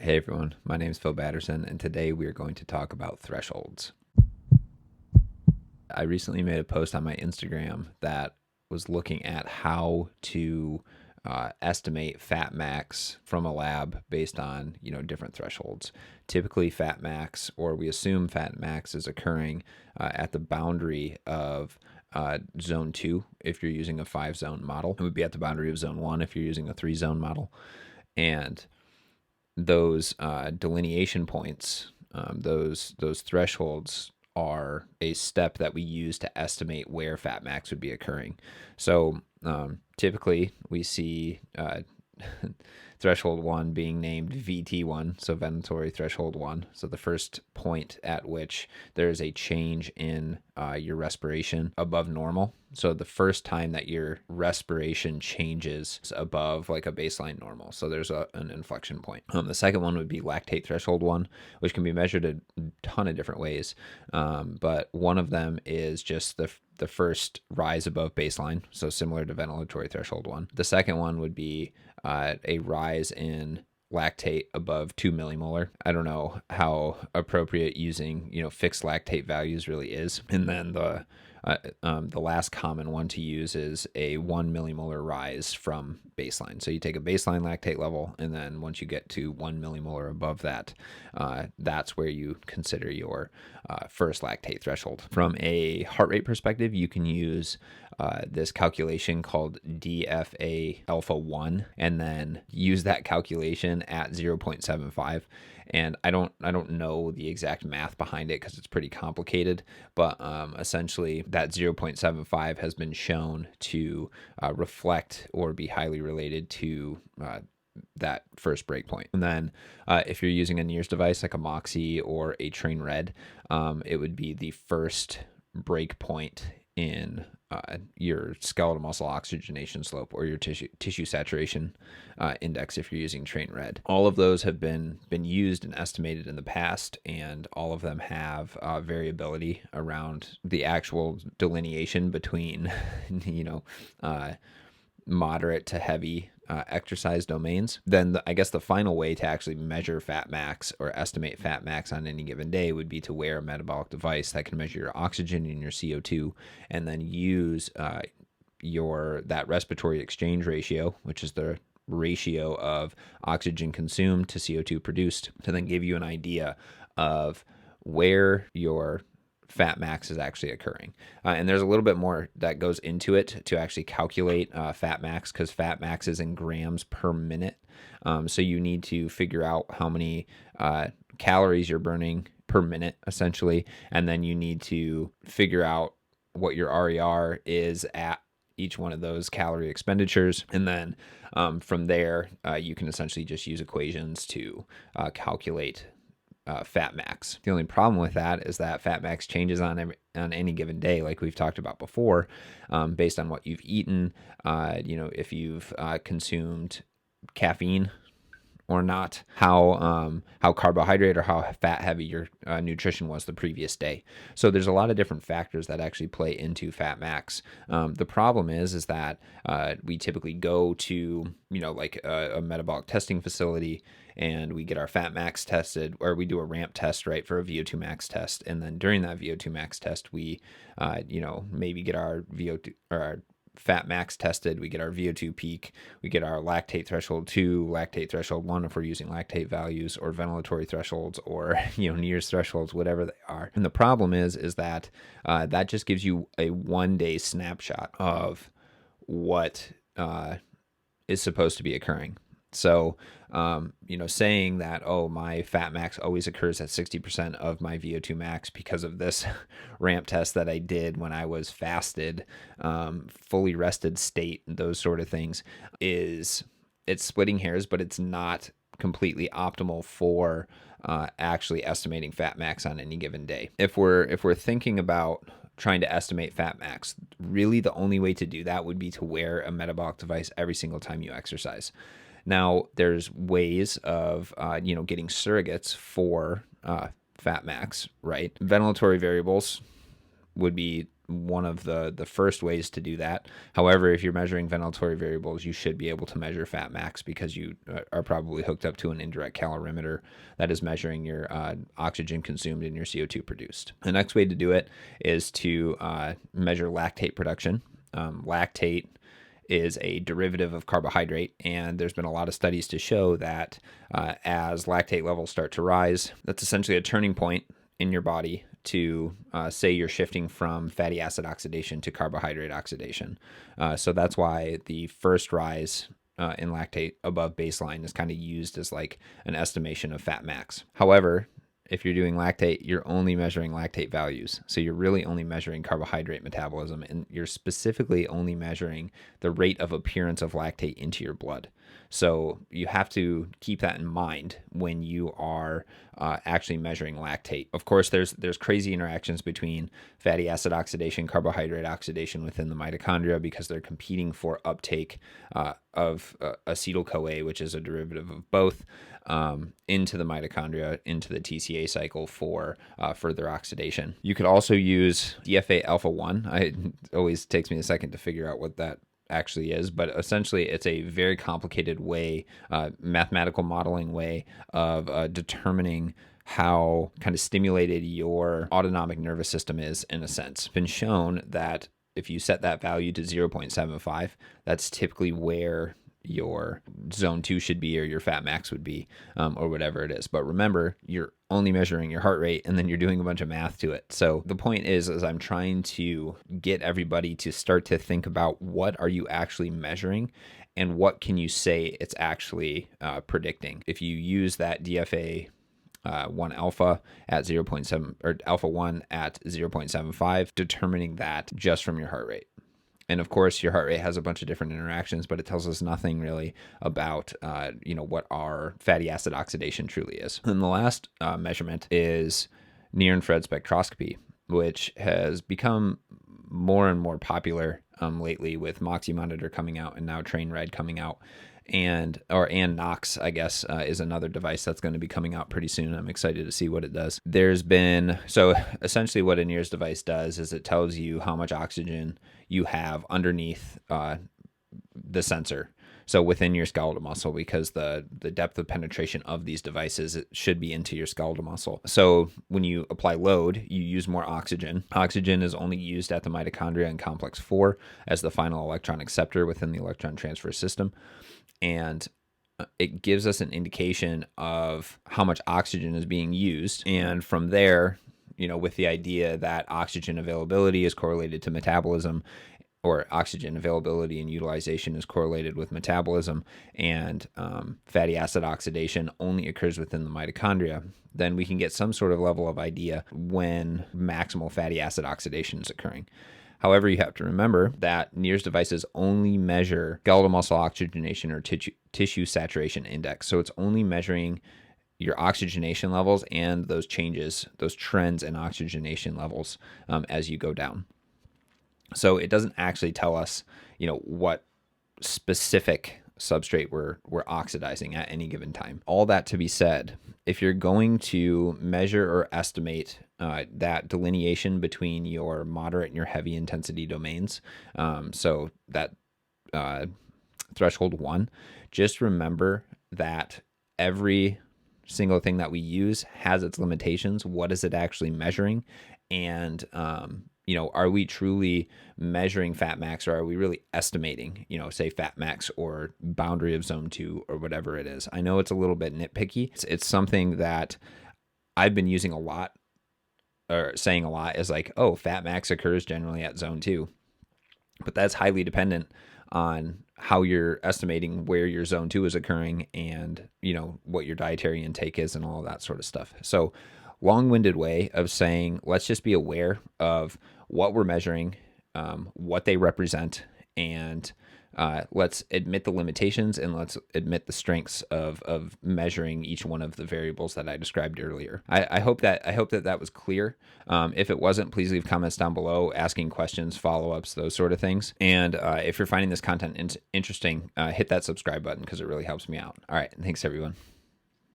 Hey everyone, my name is Phil Batterson, and today we are going to talk about thresholds. I recently made a post on my Instagram that was looking at how to estimate fatmax from a lab based on different thresholds. Typically, fatmax, or we assume fatmax, is occurring at the boundary of zone 2 if you're using a 5-zone model. It would be at the boundary of zone 1 if you're using a 3-zone model, and those delineation points, those thresholds are a step that we use to estimate where fatmax would be occurring. So typically we see threshold 1 being named VT1, so ventilatory threshold 1. So the first point at which there is a change in your respiration above normal. So the first time that your respiration changes above like a baseline normal. So there's an inflection point. The second one would be lactate threshold 1, which can be measured a ton of different ways. But one of them is just the first rise above baseline, so similar to ventilatory threshold 1. The second one would be a rise in lactate above 2 millimolar. I don't know how appropriate using fixed lactate values really is. And then the last common one to use is a 1 millimolar rise from baseline. So you take a baseline lactate level, and then once you get to 1 millimolar above that, that's where you consider your first lactate threshold. From a heart rate perspective, you can use this calculation called DFA alpha 1, and then use that calculation at 0.75. And I don't know the exact math behind it because it's pretty complicated, but essentially that 0.75 has been shown to reflect or be highly related to that first breakpoint. And then if you're using a NIRS device like a Moxie or a Train Red, it would be the first breakpoint in your skeletal muscle oxygenation slope, or your tissue saturation index if you're using Train Red. All of those have been used and estimated in the past, and all of them have variability around the actual delineation between moderate to heavy exercise domains. Then I guess the final way to actually measure fatmax or estimate fatmax on any given day would be to wear a metabolic device that can measure your oxygen and your CO2, and then use that respiratory exchange ratio, which is the ratio of oxygen consumed to CO2 produced, to then give you an idea of where your fatmax is actually occurring. And there's a little bit more that goes into it to actually calculate fatmax, because fatmax is in grams per minute. So you need to figure out how many calories you're burning per minute, essentially, and then you need to figure out what your RER is at each one of those calorie expenditures. And then from there, you can essentially just use equations to calculate fatmax. The only problem with that is that fatmax changes on any given day, like we've talked about before, based on what you've eaten, if you've consumed caffeine or not, how carbohydrate or how fat heavy your nutrition was the previous day. So there's a lot of different factors that actually play into fatmax. The problem is that we typically go to like a metabolic testing facility, and we get our fatmax tested, or we do a ramp test, right, for a VO2 max test. And then during that VO2 max test, we maybe get our VO2 or our fatmax tested, we get our VO2 peak, we get our lactate threshold 2, lactate threshold 1 if we're using lactate values, or ventilatory thresholds, or NIRS thresholds, whatever they are. And the problem is that that just gives you a 1-day snapshot of what is supposed to be occurring. So, saying that, oh, my fatmax always occurs at 60% of my VO2 max because of this ramp test that I did when I was fasted, fully rested state, those sort of things, it's splitting hairs, but it's not completely optimal for actually estimating fatmax on any given day. If we're thinking about trying to estimate fatmax, really the only way to do that would be to wear a metabolic device every single time you exercise. Now, there's ways of, getting surrogates for fatmax, right? Ventilatory variables would be one of the first ways to do that. However, if you're measuring ventilatory variables, you should be able to measure fatmax because you are probably hooked up to an indirect calorimeter that is measuring your oxygen consumed and your CO2 produced. The next way to do it is to measure lactate production. Lactate is a derivative of carbohydrate, and there's been a lot of studies to show that as lactate levels start to rise, that's essentially a turning point in your body to say you're shifting from fatty acid oxidation to carbohydrate oxidation. So that's why the first rise in lactate above baseline is kind of used as like an estimation of fat max. However, if you're doing lactate, you're only measuring lactate values. So you're really only measuring carbohydrate metabolism, and you're specifically only measuring the rate of appearance of lactate into your blood. So you have to keep that in mind when you are actually measuring lactate. Of course, there's crazy interactions between fatty acid oxidation, carbohydrate oxidation within the mitochondria because they're competing for uptake of acetyl-CoA, which is a derivative of both, into the mitochondria, into the TCA cycle for further oxidation. You could also use DFA alpha 1. It always takes me a second to figure out what that actually is, but essentially it's a very complicated way, mathematical modeling way of determining how kind of stimulated your autonomic nervous system is in a sense. It's been shown that if you set that value to 0.75, that's typically where your zone 2 should be, or your fat max would be, or whatever it is. But remember, you're only measuring your heart rate, and then you're doing a bunch of math to it. So the point is I'm trying to get everybody to start to think about what are you actually measuring and what can you say it's actually predicting. If you use that DFA 1 alpha at 0.7 or alpha 1 at 0.75, determining that just from your heart rate. And of course, your heart rate has a bunch of different interactions, but it tells us nothing really about, what our fatty acid oxidation truly is. And the last measurement is near-infrared spectroscopy, which has become more and more popular lately with Moxie Monitor coming out and now TrainRed coming out. And Nox, I guess, is another device that's going to be coming out pretty soon. I'm excited to see what it does. So essentially what a NIRS device does is it tells you how much oxygen you have underneath the sensor. So within your skeletal muscle, because the depth of penetration of these devices, it should be into your skeletal muscle. So when you apply load, you use more oxygen. Oxygen is only used at the mitochondria in complex 4 as the final electron acceptor within the electron transfer system. And it gives us an indication of how much oxygen is being used. And from there, with the idea that oxygen availability is correlated to metabolism, or oxygen availability and utilization is correlated with metabolism, and fatty acid oxidation only occurs within the mitochondria, then we can get some sort of level of idea when maximal fatty acid oxidation is occurring. However, you have to remember that NIRS devices only measure skeletal muscle oxygenation or tissue saturation index. So it's only measuring your oxygenation levels and those changes, those trends in oxygenation levels as you go down. So it doesn't actually tell us, what specific substrate we're oxidizing at any given time. All that to be said, if you're going to measure or estimate that delineation between your moderate and your heavy intensity domains, so that threshold 1, just remember that every single thing that we use has its limitations. What is it actually measuring? And are we truly measuring fat max, or are we really estimating, say fat max or boundary of zone 2 or whatever it is? I know it's a little bit nitpicky. It's something that I've been using a lot, or saying a lot, is like, oh, fat max occurs generally at zone 2. But that's highly dependent on how you're estimating where your zone 2 is occurring and, what your dietary intake is and all that sort of stuff. So long-winded way of saying, let's just be aware of what we're measuring, what they represent, and let's admit the limitations and let's admit the strengths of measuring each one of the variables that I described earlier. I hope that was clear. If it wasn't, please leave comments down below, asking questions, follow-ups, those sort of things. And if you're finding this content interesting, hit that subscribe button because it really helps me out. All right, thanks everyone.